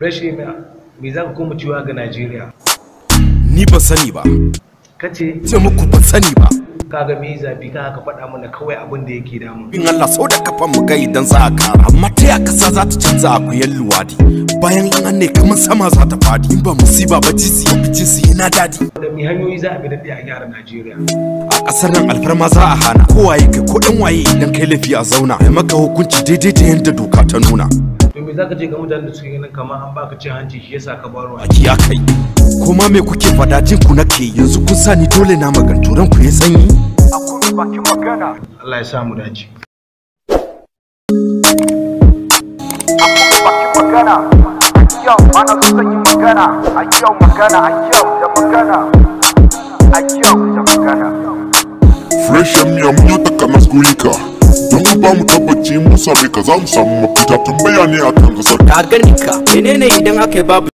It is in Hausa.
Rashin me za ka koma cewa ga Najeriya? Ni ba sani ba. Kace? Ce muku ba sani ba. Kaga me zafi ka faɗa mana kawai abin da yake damu. In Allah sau da kafan mu gai idan za a kara. Amma ta ya kasa za ta canza akuyan luwadi. Bayan in an ne kamar sama za ta fadi. In ba musiba ba jinsi yana dadi. Da me hanyoyi za a bi da a gyara Najeriya? A ƙasar nan alfarma za a hana. Kowaye kai ko ɗan waye idan kai laifi a zauna. Ai maka hukunci daidai da yadda doka ta nuna. To me zaka je ga mutanen da suke ganin kamar an baka cin hanci shi yasa ka baro a kiya kai? Kuma me kuke fada jin ku nake yanzu kun sa ni dole na magantu ran ku ya sanyi? Akwai bakin magana. Allah ya sa mu dace. Akwai bakin magana. Yau ana so zan yi magana. A yau magana, a yau da magana. A yau da magana. Fresh ya mun yi takanas gurika. Don ba mu tabbaci mun same ka za mu samu mafita tambaya ne akan kasar. Ka gani ka menene idan aka yi babu